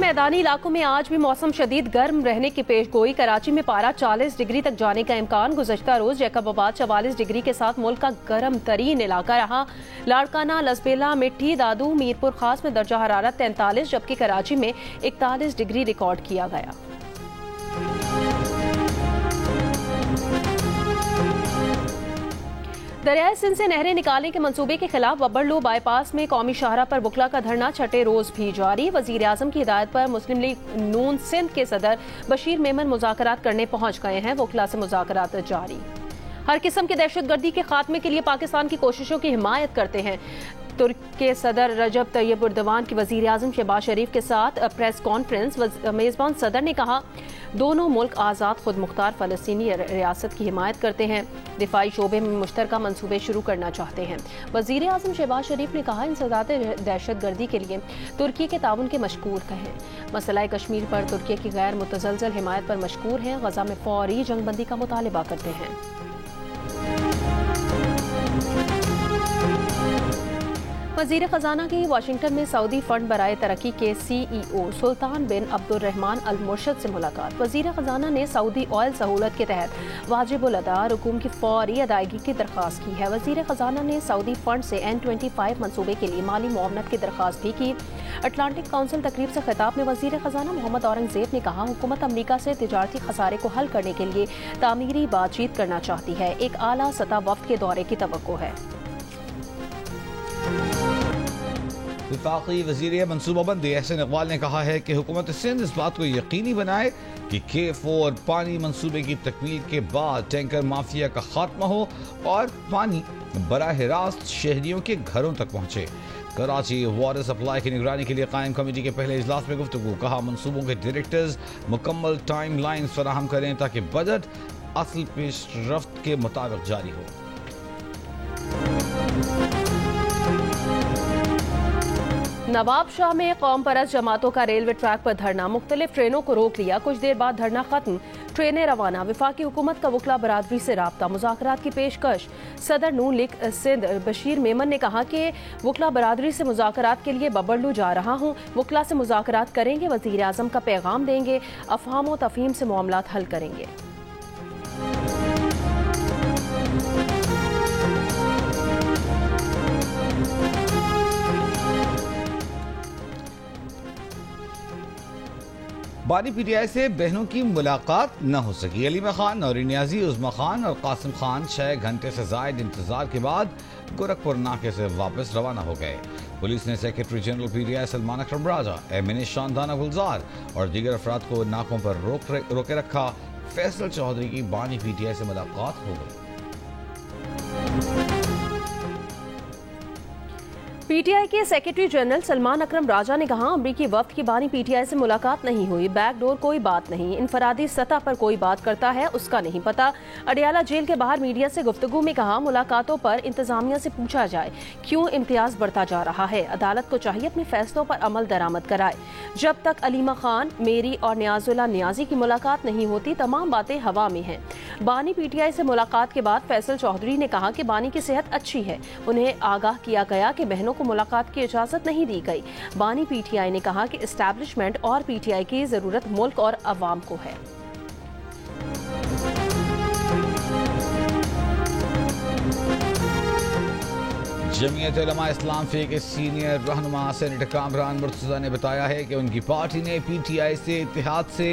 मैदानी इलाकों में आज भी मौसम शदीद गर्म रहने की पेशगोई। कराची में पारा 40 डिग्री तक जाने का इम्कान। गुज़श्ता रोज जैकबाबाद 44 डिग्री के साथ मुल्क का गर्म तरीन इलाका रहा। लाड़काना, लसबेला, मिट्टी, दादू, मीरपुर खास में दर्जा हरारत 43 जबकि कराची में 41 डिग्री रिकॉर्ड किया गया। दरियाए सिंध से नहरें निकालने के मंसूबे के खिलाफ बब्बरलू बाईपास में कौमी शाहरा पर बुकला का धरना छठे रोज भी जारी। वजीर आजम की हिदायत पर मुस्लिम लीग नून सिंध के सदर बशीर मेमन मुज़ाकरात करने पहुंच गए हैं। बुकला से मुज़ाकरात जारी। हर किस्म की दहशतगर्दी के खात्मे के लिए पाकिस्तान की कोशिशों की हिमायत करते हैं। तुर्क के सदर रजब तैयब एर्दोगान की वजीर आजम शहबाज शरीफ के साथ प्रेस कॉन्फ्रेंस। मेजबान सदर ने कहा दोनों मुल्क आज़ाद खुद मुख्तार फ़लस्तीनी रियासत की हिमायत करते हैं, दिफाई शोबे में मुश्तरका मंसूबे शुरू करना चाहते हैं। वजीर आजम शहबाज शरीफ ने कहा इंसदाद दहशतगर्दी के लिए तुर्की के ताउन के मशकूर हैं। मसला कश्मीर पर तुर्की की गैर मुतज़लज़ल हिमायत पर मशकूर हैं। गजा में फौरी जंगबंदी का मुतालबा करते हैं। वज़ीर ख़जाना की वाशिंगटन में सऊदी फंड बराए तरक्की के CEO सुल्तान बिन अब्दुर्रहमान अल मुर्शद से मुलाकात। वज़ीर ख़जाना ने सऊदी ऑयल सहूलत के तहत वाजिबुल अदा रकूम की फौरी अदायगी की दरख्वास्त की है। वज़ीर ख़जाना ने सऊदी फंड से N25 मनसूबे के लिए माली मुआवनत की दरख्वास्त भी की। अटलांटिक काउंसिल तकरीब से खिताब में वज़ीर ख़जाना मोहम्मद औरंगज़ेब ने कहा हुकूमत अमरीका से तिजारती खसारे को हल करने के लिए तामीरी बातचीत करना चाहती है। एक आला सतह वफ्द के दौरे की तवक्को है। वफाकी वज़ीर मनसूबाबंदी एहसन इकबाल ने कहा है कि हुकूमत सिंध इस बात को यकीनी बनाए कि K4 पानी मंसूबे की तकमील के बाद टैंकर माफिया का खात्मा हो और पानी बराह रास्त शहरियों के घरों तक पहुँचे। कराची वाटर सप्लाई की निगरानी के लिए कायम कमेटी के पहले इजलास में गुफ्तगू। कहा मंसूबों के डायरेक्टर्स मुकम्मल टाइम लाइन फराहम करें ताकि बजट असल पेश रफ्त के मुताबिक जारी हो। नवाब शाह में कौम परस्त जमातों का रेलवे ट्रैक पर धरना। मुख्तलिफ ट्रेनों को रोक लिया। कुछ देर बाद धरना खत्म, ट्रेनें रवाना। वफाकी हुकूमत का वकला बरादरी से राब्ता। मुज़ाकरात की पेशकश। सदर नून लीग सिंध बशीर मेमन ने कहा कि वकला बरादरी से मुज़ाकरात के लिए बब्बरलू जा रहा हूँ। वकला से मुज़ाकरात करेंगे, वज़ीर आज़म का पैगाम देंगे, अफ़हाम व तफ़हीम से मामलात हल करेंगे। बानी PTI से बहनों की मुलाकात न हो सकी। अलीमा खान, नौरीन नियाजी, उज़मा खान और कासिम खान 6 घंटे से ज़ायद इंतजार के बाद गोरखपुर नाके से वापस रवाना हो गए। पुलिस ने सेक्रेटरी जनरल PTI सलमान अकरम राजा, MNA शानदाना गुलजार और दीगर अफराद को नाकों पर रोके रखा। फैसल चौधरी की बानी PTI से मुलाकात हो गई। PTI के सेक्रेटरी जनरल सलमान अकरम राजा ने कहा अमरीकी वफ्द की बानी PTI से मुलाकात नहीं हुई। बैकडोर कोई बात नहीं, इनफरादी सतह पर कोई बात करता है उसका नहीं पता। अडियाला जेल के बाहर मीडिया से गुफ्तगू में कहा मुलाकातों पर इंतजामिया से पूछा जाए क्यों इम्तियाज बढ़ता जा रहा है। अदालत को चाहिए अपने फैसलों पर अमल दरामद कराए। जब तक अलीमा खान, मेरी और नियाजुल्लाह नियाजी की मुलाकात नहीं होती तमाम बातें हवा में हैं। बानी PTI से मुलाकात के बाद फैसल चौधरी ने कहा कि बानी की सेहत अच्छी है। उन्हें आगाह किया गया कि बहनों को मुलाकात की इजाजत नहीं दी गई। बानी PTI ने कहा कि एस्टैब्लिशमेंट और PTI की जरूरत मुल्क और अवाम को है। जमीयत उलमा इस्लाम फी के सीनियर रहनुमा सेनेटर कामरान मुर्तज़ा ने बताया है कि उनकी पार्टी ने PTI से इत्तेहाद से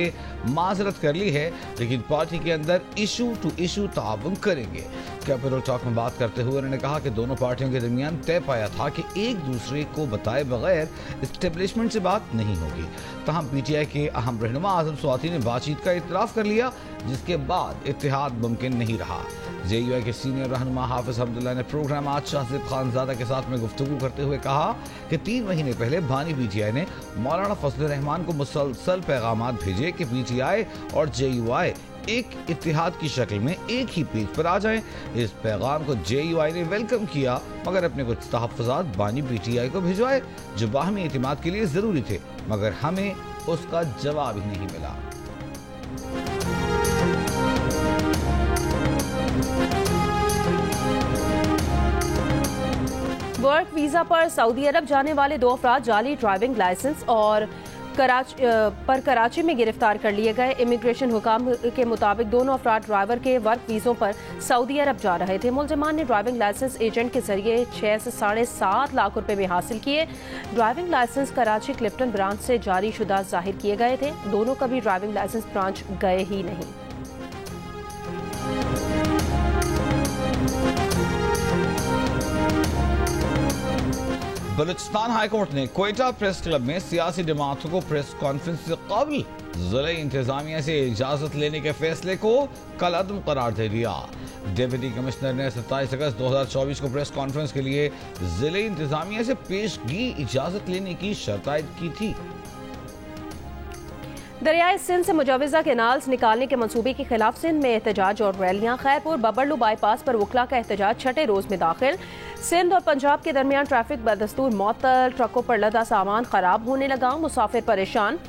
माजरत कर ली है, लेकिन पार्टी के अंदर इशू टू इशू ताउन करेंगे। कैपिटल टॉक में बात करते हुए उन्होंने कहा कि दोनों पार्टियों के दरमियान तय पाया था कि एक दूसरे को बताए बगैर एस्टेब्लिशमेंट से बात नहीं होगी। तहम PTI के अहम रहनुमा आजम स्वाति ने बातचीत का इतराफ़ कर लिया, जिसके बाद इत्तेहाद मुमकिन नहीं रहा। JUI के सीनियर रहनुमा हाफिज अब्दुल्ला ने प्रोग्राम आज शाहज़ेब खानज़ादा के साथ में गुफ्तगू करते हुए कहा कि 3 महीने पहले बानी PTI ने मौलाना फजल रहमान को मुसलसल पैगामात भेजे कि PTI और JUI एक इत्तेहाद की शक्ल में एक ही पेज पर आ जाएं। इस पैगाम को JUI ने वेलकम किया, मगर अपने कुछ तहफ़्फ़ुज़ात बानी PTI को भिजवाए जो बाहमी एतमाद के लिए ज़रूरी थे, मगर हमें उसका जवाब ही नहीं मिला। वर्क वीजा पर सऊदी अरब जाने वाले 2 अफराद जाली ड्राइविंग लाइसेंस और कराची में गिरफ्तार कर लिए गए। इमिग्रेशन हुकाम के मुताबिक दोनों अफराद ड्राइवर के वर्क वीज़ों पर सऊदी अरब जा रहे थे। मुलजिमान ने ड्राइविंग लाइसेंस एजेंट के जरिए 6 से 7.5 लाख रुपए में हासिल किए। Driving license Karachi Clifton branch से जारी शुदा जाहिर किए गए थे। दोनों कभी ड्राइविंग लाइसेंस ब्रांच गए ही नहीं। बलूचिस्तान हाई कोर्ट ने क्वेटा प्रेस क्लब में सियासी जमातों को प्रेस कॉन्फ्रेंस से कबल ज़िला इंतजामिया से इजाजत लेने के फैसले को कलअदम करार दे दिया। डिप्टी कमिश्नर ने 27 अगस्त 2024 को प्रेस कॉन्फ्रेंस के लिए जिले इंतजामिया से पेशगी इजाजत लेने की शर्त आयद की थी। दरियाए सिंध से मुजवजा कैनाल्स निकालने के मंसूबे के खिलाफ सिंध में एहतजाज और रैलियां। खैरपुर बबरलू बाईपास पर वकला का एहतजाज छठे रोज में दाखिल। सिंध और पंजाब के दरमियान ट्रैफिक बदस्तूर मअतल, ट्रकों पर लदा सामान खराब होने लगा, मुसाफिर परेशान।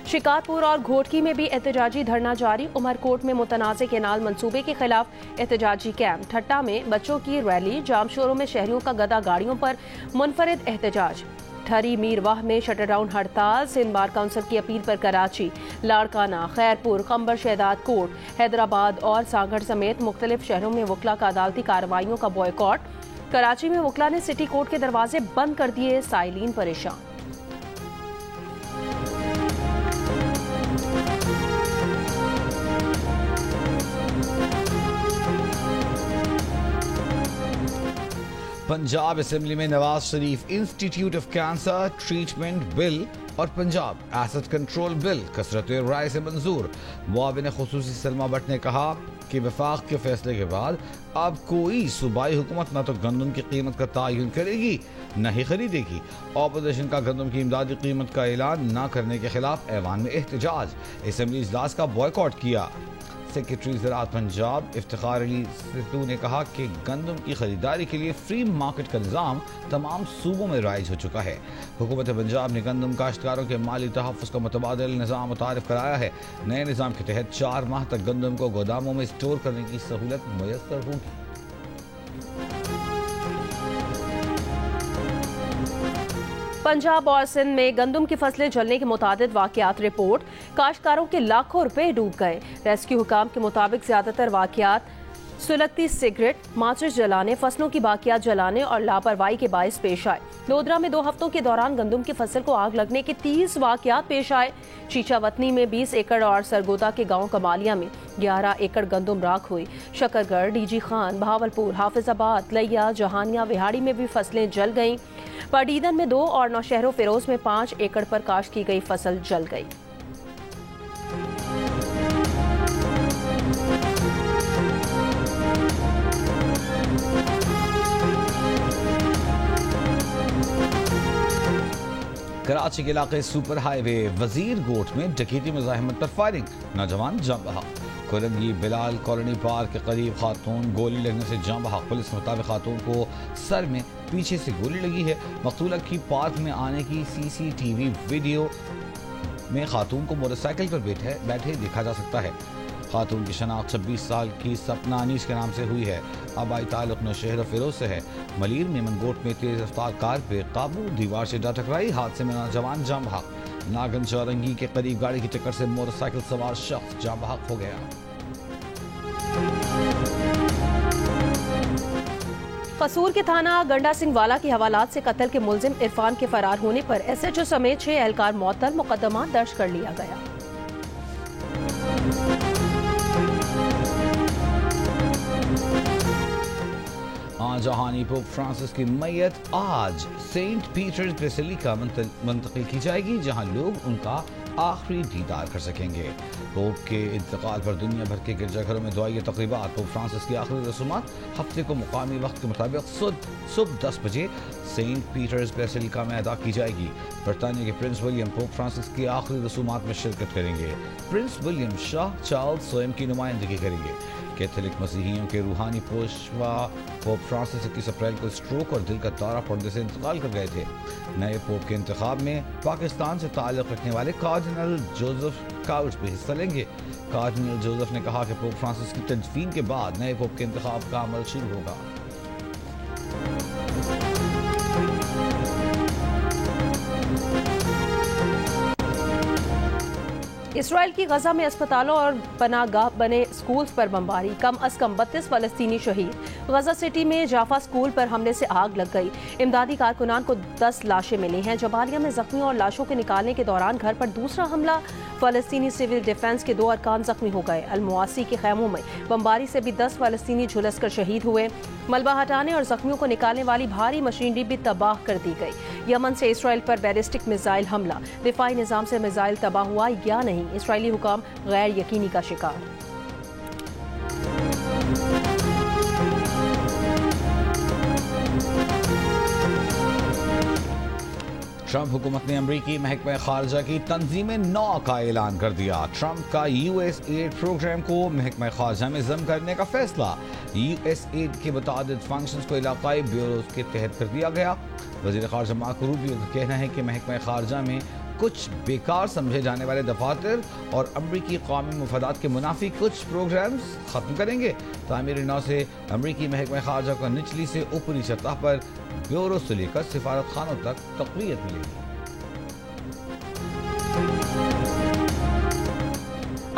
शिकारपुर और घोटकी में भी एहतजाजी धरना जारी। उमरकोट में मुतनाज़े केनाल मंसूबे के खिलाफ एहतजाजी कैंप। ठट्टा में बच्चों की रैली। जामशोरों में शहरियों का गदा गाड़ियों पर मुनफरिद एहतजाज। ठरी मीरवाह में शटर डाउन हड़ताल। सिंध बार काउंसिल की अपील पर कराची, लाड़काना, खैरपुर, खंबर शहदाद कोट, हैदराबाद और सांगढ़ समेत मुख्तलिफ शहरों में वकला का अदालती कार्रवाइयों का बॉयकॉट। कराची में वकला ने सिटी कोर्ट के दरवाजे बंद कर दिए, साइलीन परेशान। पंजाब असेंबली में Nawaz Sharif institute of cancer treatment bill और पंजाब एसेट कंट्रोल बिल कसरत राय से मंजूर। मुआविन खुसूसी सलमा भट्ट ने कहा कि वफाक के फैसले के बाद अब कोई सूबाई हुकूमत न तो गंदम की कीमत का तयन करेगी न ही खरीदेगी। ऑपोजिशन का गंदम की इमदादी कीमत का ऐलान न करने के खिलाफ ऐवान में एहतजाज। असेंबली इजलास का बॉयकॉट किया। सेक्रेटरी ज़राअत पंजाब इफ्तिखार अली सिद्धू ने कहा कि गंदम की खरीदारी के लिए फ्री मार्केट का निज़ाम तमाम सूबों में राइज हो चुका है। हुकूमत पंजाब ने गंदम काश्तकारों के माली तहफ़्फ़ुज़ का मुतबादिल निज़ाम मुतारिफ कराया है। नए निज़ाम के तहत 4 माह तक गंदम को गोदामों में स्टोर करने की सहूलत मुयस्सर होगी। पंजाब और सिंध में गंदम की फसलें जलने के मुतादिद वाक़यात रिपोर्ट। काश्तकारों के लाखों रुपए डूब गए। रेस्क्यू हुकाम के मुताबिक ज्यादातर वाक़यात सुलगती सिगरेट, माचिस जलाने, फसलों की बाकियात जलाने और लापरवाही के बायस पेश आए। लोधरा में 2 हफ्तों के दौरान गंदम की फसल को आग लगने के 30 वाक़यात पेश आए। चीचावतनी में 20 एकड़ और सरगोदा के गांव कमालिया में 11 एकड़ गंदम राख हुई। शकरगढ़, डीजी खान, बहावलपुर, हाफिजाबाद, लैया, जहानिया, विहाड़ी में भी फसलें जल गईं। पडीदन में 2 और नौशहरों फिरोज में 5 एकड़ पर काश्त की गई फसल जल गई। कराची के इलाके सुपर हाईवे वजीर गोट में डकैती मुजाहिमत पर फायरिंग, नौजवान जाम बहक। कोलंगी बिलाल कॉलोनी पार्क के करीब खातून गोली लगने से जाम बहक। पुलिस के मुताबिक खातून को सर में पीछे से गोली लगी है। मकतूला की पार्क में आने की CCTV वीडियो में खातून को मोटरसाइकिल पर बैठे देखा जा सकता है। खातून की शनाख्त 26 साल की सपना अनीस के नाम से हुई है। आबाई ताल्लुक नौशहर फिरोज से है। मलीर में मनगोट में तेज रफ्तार कार पे काबू दीवार से जा टकराई। हादसे में नौजवान जाम बहक। नागन चौरंगी के करीब गाड़ी की टक्कर से मोटरसाइकिल सवार शख्स जाम बहक हो गया। कसूर के थाना गंडा सिंह वाला की हवालात से कत्ल के मुलजिम इरफान के फरार होने पर SHO समेत 6 एहलकार मुअत्तल, मुकदमा दर्ज कर लिया गया। जहानी पोप फ्रांसिस की मैयत आज सेंट पीटर्स बेसिलिका मुंतकिल की जाएगी, जहां लोग उनका आखिरी दीदार कर सकेंगे। पोप के इंतकाल पर दुनिया भर के गिरजाघरों में दुआई तकरीबात। पोप फ्रांसिस की आखिरी रसूमात हफ्ते को मुकामी वक्त के मुताबिक सुबह 10 बजे सेंट पीटर्स बेसिलिका में अदा की जाएगी। बरतानिया के प्रिंस विलियम पोप फ्रांसिस की आखिरी रसूमात में शिरकत करेंगे। प्रिंस विलियम शाह चार्ल्स स्वयं की नुमाइंदगी करेंगे। कैथोलिक मसीहियों के रूहानी पेशवा पोप फ्रांसिस 21 अप्रैल को स्ट्रोक और दिल का दौरा पड़ने से इंतकाल कर गए थे। नए पोप के इंतखाब में पाकिस्तान से ताल्लुक़ रखने वाले कार्डिनल जोसेफ काउच भी हिस्सा लेंगे। कार्डिनल जोसेफ ने कहा कि पोप फ्रांसिस की तदफीन के बाद नए पोप के इंतखाब का अमल शुरू होगा। इसराइल की गजा में अस्पतालों और पनाहगाह बने स्कूल्स पर बमबारी, कम अज कम 32 फलस्तीनी शहीद। गजा सिटी में जाफा स्कूल पर हमले से आग लग गई। इमदादी कारकुनान को 10 लाशें मिली हैं। जबालिया में जख्मियों और लाशों के निकालने के दौरान घर पर दूसरा हमला, फलस्तीनी सिविल डिफेंस के 2 अरकान जख्मी हो गए। अलमुआसी के खैमों में बमबारी से भी 10 फलस्तीनी झुलस कर शहीद हुए। मलबा हटाने और जख्मियों को निकालने वाली भारी मशीनरी भी तबाह कर दी गई। यमन से इसराइल पर बैलिस्टिक मिसाइल हमला, दिफाई निजाम से मिसाइल तबाह हुआ या नहीं, इसराइली हुकाम गैर यकीनी का शिकार। ट्रंप हुकूमत ने अमरीकी महकमा खारजा की तंजीम नौ का ऐलान कर दिया। ट्रंप का यूएसएड प्रोग्राम को महकमा खारजा में जम करने का फैसला। यूएसएड के मुताबिक फंक्शंस को इलाकाई ब्यूरो के तहत कर दिया गया। वज़ीर खारजा मार्को रूबियो का कहना है कि महकमा खारजा में कुछ बेकार समझे जाने वाले दफातर और अमरीकी कौमी मफादात के मुनाफी कुछ प्रोग्राम्स खत्म करेंगे। तामीर नौ से अमरीकी महकमा खारजा को निचली से ऊपरी सतह पर ब्यूरो से लेकर सिफारत खानों तक तक़वियत मिलेगी।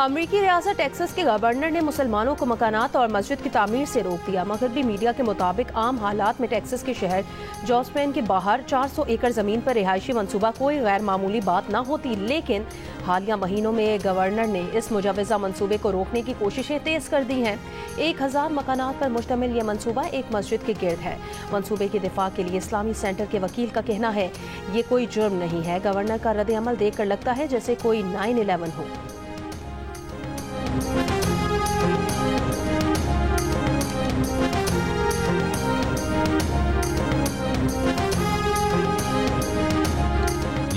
अमरीकी रियासत टेक्सास के गवर्नर ने मुसलमानों को मकानात और मस्जिद की तामीर से रोक दिया। मगरबी मीडिया के मुताबिक आम हालात में टेक्सास के शहर जॉसपेन के बाहर 400 एकड़ जमीन पर रिहायशी मंसूबा कोई गैर मामूली बात न होती, लेकिन हालिया महीनों में गवर्नर ने इस मुजवजा मंसूबे को रोकने की कोशिशें तेज कर दी हैं। 1000 मकानात पर मुश्तमिल ये मंसूबा एक मस्जिद के गिर्द है। मंसूबे के दिफा के लिए इस्लामी सेंटर के वकील का कहना है ये कोई जुर्म नहीं है। गवर्नर का रद्द अमल देखकर लगता है जैसे कोई 9/11 हो।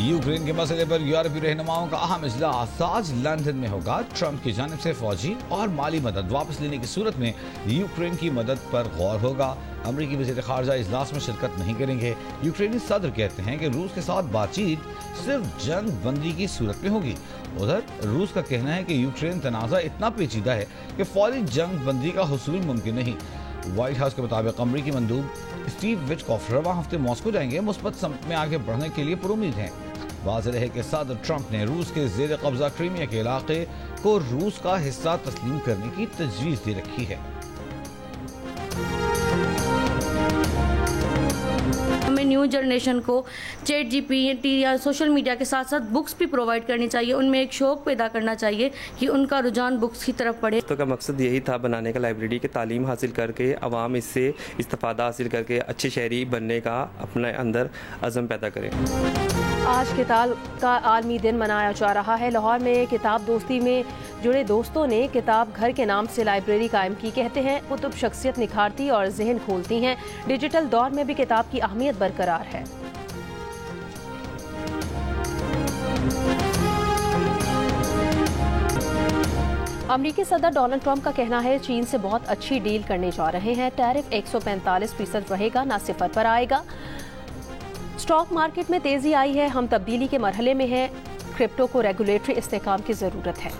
यूक्रेन के मसले पर यूरोपीय रहनुमाओं का अहम इजलास आज लंदन में होगा। ट्रंप की जानिब से फौजी और माली मदद वापस लेने की सूरत में यूक्रेन की मदद पर गौर होगा। अमरीकी वज़ीर ख़ारजा इजलास में शिरकत नहीं करेंगे। यूक्रेनी सदर कहते हैं कि रूस के साथ बातचीत सिर्फ जंग बंदी की सूरत में होगी। उधर रूस का कहना है कि यूक्रेन तनाज़ा इतना पेचीदा है कि फौरी जंग बंदी का हुसूल मुमकिन नहीं। व्हाइट हाउस के मुताबिक अमरीकी मंदूब स्टीव विटकॉफ रवा हफ्ते मॉस्को जाएंगे। मुस्बत समत में आगे बढ़ने के लिए पुरुमीद हैं। वाज़ेह है कि सदर ट्रंप ने रूस के ज़ेर कब्जा क्रीमिया के इलाके को रूस का हिस्सा तस्लीम करने की तजवीज़ दे रखी है। हमें न्यू जनरेशन को चैट जीपीटी या सोशल मीडिया के साथ साथ बुक्स भी प्रोवाइड करनी चाहिए। उनमें एक शौक पैदा करना चाहिए कि उनका रुझान बुक्स की तरफ बढ़े। तो का मकसद यही था बनाने का लाइब्रेरी के तालीम हासिल करके अवाम इससे इस्तिफादा हासिल करके अच्छे शहरी बनने का अपने अंदर अज़म पैदा करें। आज किताब का आलमी दिन मनाया जा रहा है। लाहौर में किताब दोस्ती में जुड़े दोस्तों ने किताब घर के नाम से लाइब्रेरी कायम की। कहते हैं कुतुब शख्सियत निखारती और जहन खोलती हैं। डिजिटल दौर में भी किताब की अहमियत बरकरार है। अमरीकी सदर डोनाल्ड ट्रंप का कहना है चीन से बहुत अच्छी डील करने जा रहे हैं। टैरिफ 145% रहेगा, ना सिफर पर आएगा। स्टॉक मार्केट में तेजी आई है, हम तब्दीली के मरहले में हैं। क्रिप्टो को रेगुलेटरी इस्तेहकाम की जरूरत है।